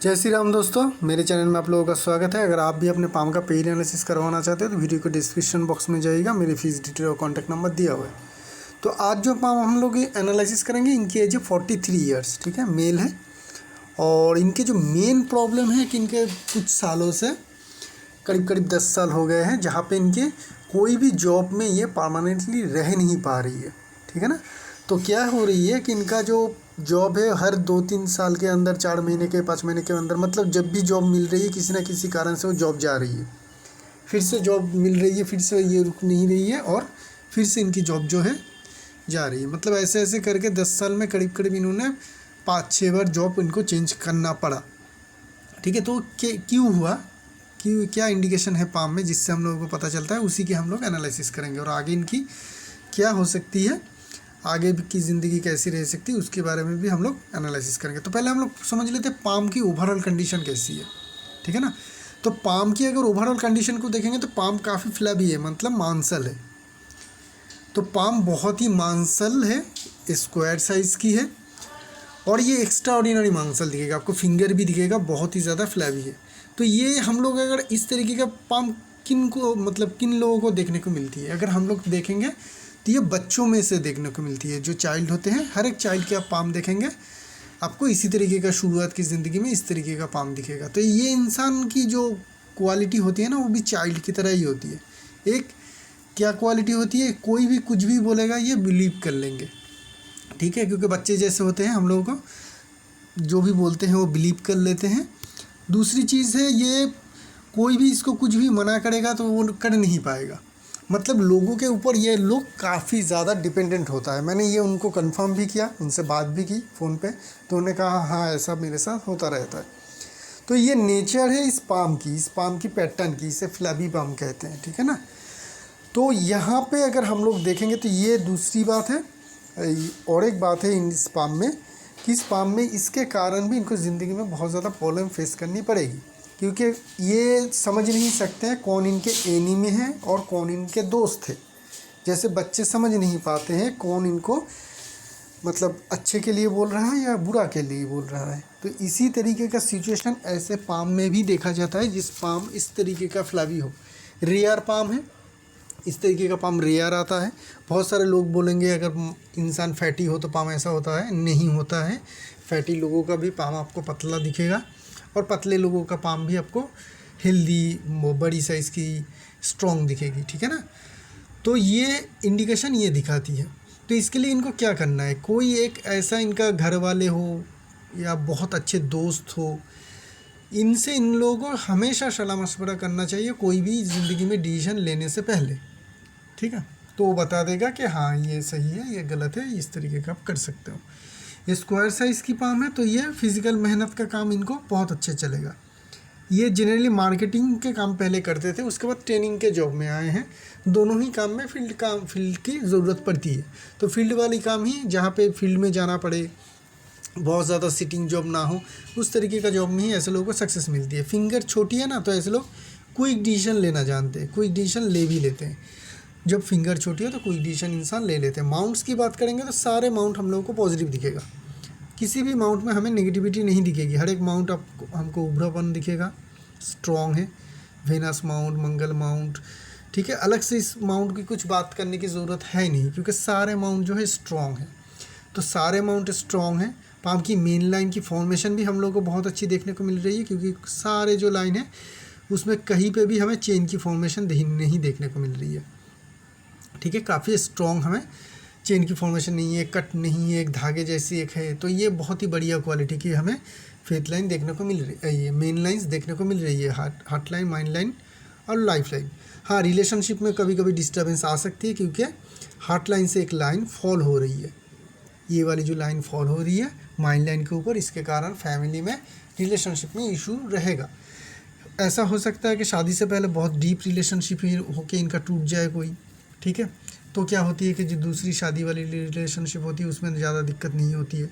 जय श्री राम दोस्तों, मेरे चैनल में आप लोगों का स्वागत है। अगर आप भी अपने पाम का पेज एनालिसिस करवाना चाहते हो तो वीडियो को डिस्क्रिप्शन बॉक्स में जाइएगा, मेरी फीस डिटेल और कॉन्टैक्ट नंबर दिया हुआ है। तो आज जो पाम हम लोग एनालिसिस करेंगे, इनकी एज है 43 ईयर्स, ठीक है, मेल है। और इनके जो मेन प्रॉब्लम है कि इनके कुछ सालों से करीब 10 साल हो गए हैं जहाँ पे इनके कोई भी जॉब में ये परमानेंटली रह नहीं पा रही है, ठीक है ना। तो क्या हो रही है कि इनका जो जॉब है हर 2-3 साल के अंदर, 4 महीने के 5 महीने के अंदर, मतलब जब भी जॉब मिल रही है किसी ना किसी कारण से वो जॉब जा रही है, फिर से जॉब मिल रही है, फिर से ये रुक नहीं रही है और फिर से इनकी जॉब जो है जा रही है। मतलब ऐसे ऐसे करके 10 साल में करीब इन्होंने 5-6 बार जॉब इनको चेंज करना पड़ा, ठीक है। तो क्यों हुआ, क्या इंडिकेशन है पाम में जिससे हम लोगों को पता चलता है, उसी की हम लोग एनालिसिस करेंगे। और आगे इनकी क्या हो सकती है, आगे की ज़िंदगी कैसी रह सकती है, उसके बारे में भी हम लोग एनालिसिस करेंगे। तो पहले हम लोग समझ लेते हैं पाम की ओवरऑल कंडीशन कैसी है, ठीक है ना। तो पाम की अगर ओवरऑल कंडीशन को देखेंगे तो पाम काफ़ी फ्लैबी है, मतलब मांसल है। तो पाम बहुत ही मांसल है, स्क्वायर साइज़ की है और ये एक्स्ट्रा ऑर्डिनरी मांसल दिखेगा आपको, फिंगर भी दिखेगा, बहुत ही ज़्यादा फ्लैबी है। तो ये हम लोग अगर इस तरीके का पाम किन लोगों को देखने को मिलती है, अगर हम लोग देखेंगे तो ये बच्चों में से देखने को मिलती है। जो चाइल्ड होते हैं, हर एक चाइल्ड के आप पाम देखेंगे आपको इसी तरीके का, शुरुआत की ज़िंदगी में इस तरीके का पाम दिखेगा। तो ये इंसान की जो क्वालिटी होती है ना, वो भी चाइल्ड की तरह ही होती है। एक क्या क्वालिटी होती है, कोई भी कुछ भी बोलेगा ये बिलीव कर लेंगे, ठीक है, क्योंकि बच्चे जैसे होते हैं, हम लोगों को जो भी बोलते हैं वो बिलीव कर लेते हैं। दूसरी चीज़ है, ये कोई भी इसको कुछ भी मना करेगा तो वो कर नहीं पाएगा। मतलब लोगों के ऊपर ये लोग काफ़ी ज़्यादा डिपेंडेंट होता है। मैंने ये उनको कंफर्म भी किया, उनसे बात भी की फ़ोन पे, तो उन्होंने कहा हाँ ऐसा मेरे साथ होता रहता है। तो ये नेचर है इस पाम की पैटर्न की, इसे फ्लैबी पाम कहते हैं, ठीक है ना। तो यहाँ पे अगर हम लोग देखेंगे तो ये दूसरी बात है। और एक बात है इस पाम में कि इस पाम में इसके कारण भी इनको ज़िंदगी में बहुत ज़्यादा प्रॉब्लम फेस करनी पड़ेगी, क्योंकि ये समझ नहीं सकते हैं कौन इनके एनिमी हैं और कौन इनके दोस्त थे। जैसे बच्चे समझ नहीं पाते हैं कौन इनको मतलब अच्छे के लिए बोल रहा है या बुरा के लिए बोल रहा है। तो इसी तरीके का सिचुएशन ऐसे पाम में भी देखा जाता है जिस पाम इस तरीके का फ्लैबी हो। रेयर पाम है, इस तरीके का पाम रेयर आता है। बहुत सारे लोग बोलेंगे अगर इंसान फैटी हो तो पाम ऐसा होता है, नहीं होता है। फैटी लोगों का भी पाम आपको पतला दिखेगा और पतले लोगों का पाम भी आपको हेल्दी, बड़ी साइज़ की, स्ट्रॉन्ग दिखेगी, ठीक है ना। तो ये इंडिकेशन ये दिखाती है। तो इसके लिए इनको क्या करना है, कोई एक ऐसा इनका घर वाले हो या बहुत अच्छे दोस्त हो, इनसे इन लोगों को हमेशा सलाह मशवरा करना चाहिए कोई भी ज़िंदगी में डिसीजन लेने से पहले, ठीक है। तो वो बता देगा कि हाँ ये सही है, ये गलत है, इस तरीके का आप कर सकते हो। ये स्क्वायर साइज़ की पाम है, तो ये फिज़िकल मेहनत का काम इनको बहुत अच्छे चलेगा। ये जनरली मार्केटिंग के काम पहले करते थे, उसके बाद ट्रेनिंग के जॉब में आए हैं। दोनों ही काम में फील्ड की ज़रूरत पड़ती है। तो फील्ड वाली काम ही, जहाँ पे फील्ड में जाना पड़े, बहुत ज़्यादा सिटिंग जॉब ना हो, उस तरीके का जॉब में ही ऐसे लोगों को सक्सेस मिलती है। फिंगर छोटी है ना, तो ऐसे लोग क्विक डिसीजन लेना जानते हैं, क्विक डिसीजन ले भी लेते हैं। जब फिंगर छोटी हो तो क्विक डिसीजन इंसान ले लेते हैं। माउंट्स की बात करेंगे तो सारे माउंट हम लोगों को पॉजिटिव दिखेगा, किसी भी माउंट में हमें नेगेटिविटी नहीं दिखेगी। हर एक माउंट आपको हमको उभरापन दिखेगा, स्ट्रॉन्ग है। वेनस माउंट, मंगल माउंट, ठीक है। अलग से इस माउंट की कुछ बात करने की ज़रूरत है नहीं, क्योंकि सारे माउंट जो है स्ट्रॉन्ग है। तो सारे माउंट स्ट्रॉन्ग है। पाम की मेन लाइन की फॉर्मेशन भी हम लोग को बहुत अच्छी देखने को मिल रही है, क्योंकि सारे जो लाइन है उसमें कहीं पे भी हमें चेन की फॉर्मेशन नहीं देखने को मिल रही है, ठीक है। काफ़ी स्ट्रॉन्ग हमें चेन की फॉर्मेशन नहीं है, कट नहीं है, एक धागे जैसी एक है। तो ये बहुत ही बढ़िया क्वालिटी की हमें फेथ लाइन देखने को मिल रही है, ये मेन लाइंस देखने को मिल रही है, हार्ट लाइन, माइंड लाइन और लाइफ लाइन। हाँ, रिलेशनशिप में कभी कभी डिस्टर्बेंस आ सकती है, क्योंकि हार्ट लाइन से एक लाइन फॉल हो रही है, ये वाली जो लाइन फॉल हो रही है माइंड लाइन के ऊपर, इसके कारण फैमिली में, रिलेशनशिप में इशू रहेगा। ऐसा हो सकता है कि शादी से पहले बहुत डीप रिलेशनशिप ही होके इनका टूट जाए कोई, ठीक है। तो क्या होती है कि जो दूसरी शादी वाली रिलेशनशिप होती है उसमें ज़्यादा दिक्कत नहीं होती है।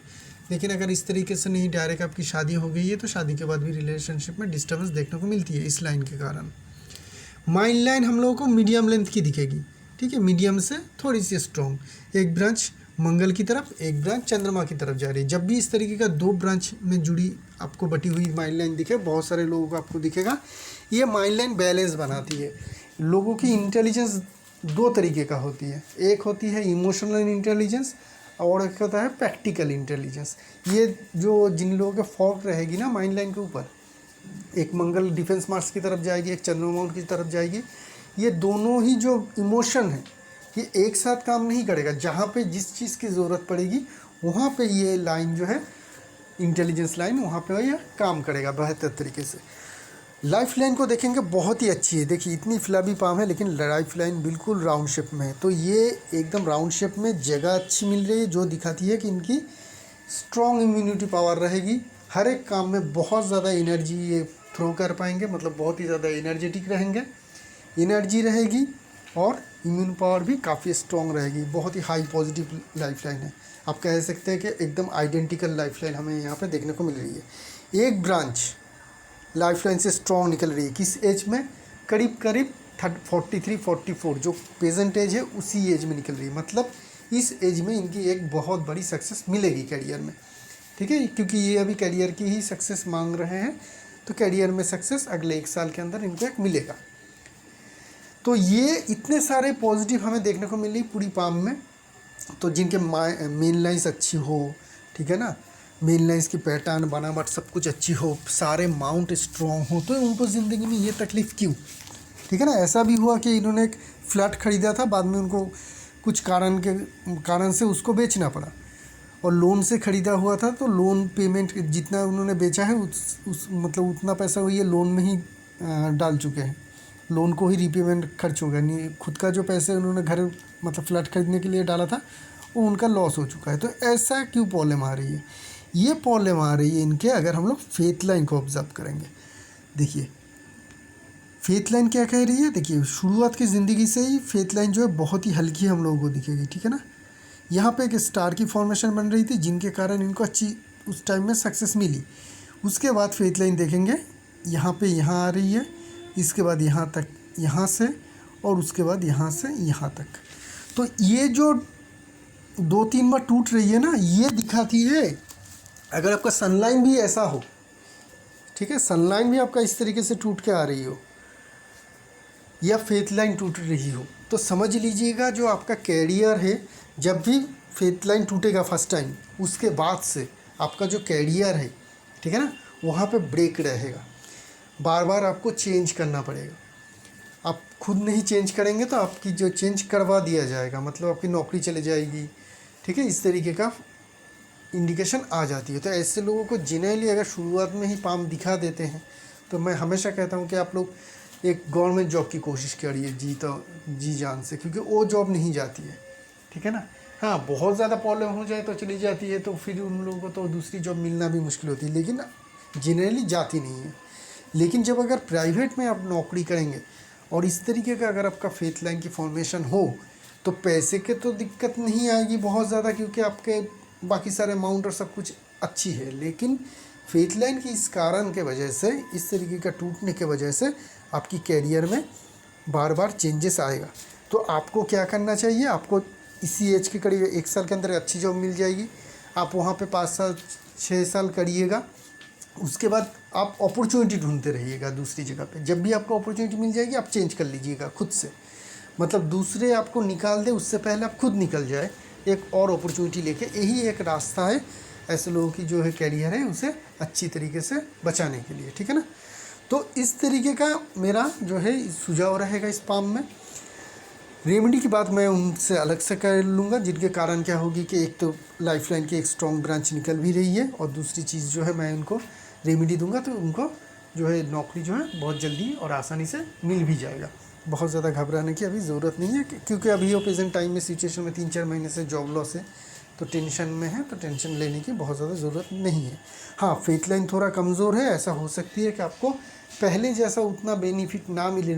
लेकिन अगर इस तरीके से नहीं, डायरेक्ट आपकी शादी हो गई है, तो शादी के बाद भी रिलेशनशिप में डिस्टर्बेंस देखने को मिलती है इस लाइन के कारण। माइंड लाइन हम लोगों को मीडियम लेंथ की दिखेगी, ठीक है, मीडियम से थोड़ी सी स्ट्रॉन्ग। एक ब्रांच मंगल की तरफ, एक ब्रांच चंद्रमा की तरफ जा रही है। जब भी इस तरीके का दो ब्रांच में जुड़ी आपको बटी हुई माइंड लाइन दिखे, बहुत सारे लोगों को आपको दिखेगा, ये माइंड लाइन बैलेंस बनाती है। लोगों की इंटेलिजेंस दो तरीके का होती है, एक होती है इमोशनल इंटेलिजेंस और एक होता है प्रैक्टिकल इंटेलिजेंस। ये जो जिन लोगों के फॉल्ट रहेगी ना माइंड लाइन के ऊपर, एक मंगल डिफेंस मार्स की तरफ जाएगी, एक चंद्रमा की तरफ जाएगी, ये दोनों ही जो इमोशन है ये एक साथ काम नहीं करेगा। जहाँ पे जिस चीज़ की ज़रूरत पड़ेगी वहाँ पे ये लाइन जो है इंटेलिजेंस लाइन, वहाँ पे ये काम करेगा बेहतर तरीके से। लाइफ लाइन को देखेंगे, बहुत ही अच्छी है। देखिए इतनी फ्लैबी पाम है लेकिन लाइफ लाइन बिल्कुल राउंड शेप में है। तो ये एकदम राउंड शेप में जगह अच्छी मिल रही है, जो दिखाती है कि इनकी स्ट्रॉन्ग इम्यूनिटी पावर रहेगी। हर एक काम में बहुत ज़्यादा एनर्जी ये थ्रो कर पाएंगे, मतलब बहुत ही ज़्यादा एनर्जेटिक रहेंगे, एनर्जी रहेगी और इम्यून पावर भी काफ़ी स्ट्रॉन्ग रहेगी। बहुत ही हाई पॉजिटिव लाइफ लाइन है। आप कह सकते हैं कि एकदम आइडेंटिकल लाइफ लाइन हमें यहाँ पे देखने को मिल रही है। एक ब्रांच लाइफ लाइन से स्ट्रॉन्ग निकल रही है किस एज में, करीब करीब 43-44 जो प्रेजेंट एज है उसी एज में निकल रही है। मतलब इस एज में इनकी एक बहुत बड़ी सक्सेस मिलेगी करियर में, ठीक है, क्योंकि ये अभी करियर की ही सक्सेस मांग रहे हैं। तो करियर में सक्सेस अगले 1 साल के अंदर इनको एक मिलेगा। तो ये इतने सारे पॉजिटिव हमें देखने को मिल रही पूरी पाम में। तो जिनके मेन लाइन्स अच्छी हो, ठीक है ना, मेन लाइन्स की पैटर्न बनावट सब कुछ अच्छी हो, सारे माउंट स्ट्रॉन्ग हो, तो उनको ज़िंदगी में ये तकलीफ़ क्यों, ठीक है ना। ऐसा भी हुआ कि इन्होंने एक फ्लैट ख़रीदा था, बाद में उनको कुछ कारण से उसको बेचना पड़ा, और लोन से ख़रीदा हुआ था तो लोन पेमेंट जितना उन्होंने बेचा है उस मतलब उतना पैसा वो ये लोन में ही डाल चुके हैं, लोन को ही रीपेमेंट खर्च हो गया। नहीं, खुद का जो पैसे उन्होंने घर मतलब फ्लैट खरीदने के लिए डाला था वो उनका लॉस हो चुका है। तो ऐसा क्यों प्रॉब्लम आ रही है, ये प्रॉब्लम आ रही है इनके, अगर हम लोग फेथ लाइन को ऑब्जर्व करेंगे। देखिए फेथ लाइन क्या कह रही है, देखिए शुरुआत की ज़िंदगी से ही फेथ लाइन जो है बहुत ही हल्की हम लोगों को दिखेगी, ठीक है ना। यहाँ पे एक स्टार की फॉर्मेशन बन रही थी जिनके कारण इनको अच्छी उस टाइम में सक्सेस मिली। उसके बाद फेथ लाइन देखेंगे, यहाँ पे यहाँ आ रही है, इसके बाद यहाँ तक, यहाँ से, और उसके बाद यहाँ से यहाँ तक। तो ये जो 2-3 बार टूट रही है ना, ये दिखाती है अगर आपका सनलाइन भी ऐसा हो, ठीक है, सनलाइन भी आपका इस तरीके से टूट के आ रही हो या फेथ लाइन टूट रही हो, तो समझ लीजिएगा जो आपका कैरियर है, जब भी फेथ लाइन टूटेगा फर्स्ट टाइम, उसके बाद से आपका जो कैरियर है, ठीक है ना, वहाँ पे ब्रेक रहेगा। बार बार आपको चेंज करना पड़ेगा। आप खुद नहीं चेंज करेंगे तो आपकी जो चेंज करवा दिया जाएगा, मतलब आपकी नौकरी चले जाएगी, ठीक है, इस तरीके का इंडिकेशन आ जाती है। तो ऐसे लोगों को जेन्युइनली अगर शुरुआत में ही पाम दिखा देते हैं, तो मैं हमेशा कहता हूँ कि आप लोग एक गवर्नमेंट जॉब की कोशिश करिए जी जान से, क्योंकि वो जॉब नहीं जाती है, ठीक है ना। हाँ, बहुत ज़्यादा प्रॉब्लम हो जाए तो चली जाती है, तो फिर उन लोगों को तो दूसरी जॉब मिलना भी मुश्किल होती है, लेकिन जेन्युइनली जाती नहीं है। लेकिन जब अगर प्राइवेट में आप नौकरी करेंगे और इस तरीके का अगर आपका फेथ लाइन की फॉर्मेशन हो, तो पैसे के तो दिक्कत नहीं आएगी बहुत ज़्यादा, क्योंकि आपके बाकी सारे अमाउंट और सब कुछ अच्छी है। लेकिन फेथ लाइन की इस कारण के वजह से, इस तरीके का टूटने के वजह से आपकी कैरियर में बार बार चेंजेस आएगा। तो आपको क्या करना चाहिए, आपको इसी एज के करीब 1 साल के अंदर अच्छी जॉब मिल जाएगी। आप वहाँ पे 5 साल 6 साल करिएगा, उसके बाद आप अपॉर्चुनिटी ढूंढते रहिएगा दूसरी जगह पे। जब भी आपको अपॉर्चुनिटी मिल जाएगी आप चेंज कर लीजिएगा खुद से, मतलब दूसरे आपको निकाल दे उससे पहले आप खुद निकल जाए एक और अपॉर्चुनिटी लेके। यही एक रास्ता है ऐसे लोगों की जो है कैरियर है उसे अच्छी तरीके से बचाने के लिए, ठीक है ना। तो इस तरीके का मेरा जो है सुझाव रहेगा इस पाम में। रेमेडी की बात मैं उनसे अलग से कर लूँगा, जिनके कारण क्या होगी कि एक तो लाइफ लाइन की एक स्ट्रॉन्ग ब्रांच निकल भी रही है, और दूसरी चीज़ जो है मैं उनको रेमेडी दूंगा तो उनको जो है नौकरी जो है बहुत जल्दी और आसानी से मिल भी जाएगा। बहुत ज़्यादा घबराने की अभी ज़रूरत नहीं है, क्योंकि अभी वो प्रेजेंट टाइम में सिचुएशन में 3-4 महीने से जॉब लॉस है, तो टेंशन में है, तो टेंशन लेने की बहुत ज़्यादा ज़रूरत नहीं है। हाँ, फेथ लाइन थोड़ा कमज़ोर है, ऐसा हो सकती है कि आपको पहले जैसा उतना बेनिफिट ना मिले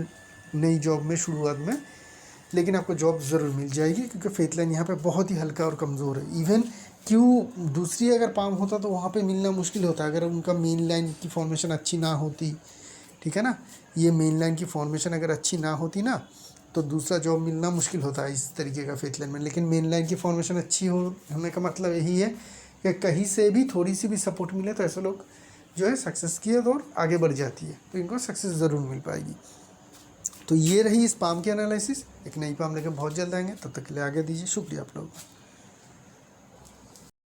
नई जॉब में शुरुआत में, लेकिन आपको जॉब ज़रूर मिल जाएगी, क्योंकि फेथ लाइन यहाँ पे बहुत ही हल्का और कमज़ोर है। इवन क्यों दूसरी अगर पाम होता तो वहाँ पे मिलना मुश्किल होता अगर उनका मेन लाइन की फॉर्मेशन अच्छी ना होती, ठीक है ना। ये मेन लाइन की फॉर्मेशन अगर अच्छी ना होती ना, तो दूसरा जॉब मिलना मुश्किल होता है इस तरीके का फेथ लाइन में। लेकिन मेन लाइन की फॉर्मेशन अच्छी होने का मतलब यही है कि कहीं से भी थोड़ी सी भी सपोर्ट मिले तो ऐसे लोग जो है सक्सेस की ओर आगे बढ़ जाती है, तो इनको सक्सेस ज़रूर मिल पाएगी। तो ये रही इस पाम की एनालिसिस। एक नई पाम लेकर बहुत जल्द आएंगे, तब तक के लिए आगे दीजिए। शुक्रिया आप लोगों का।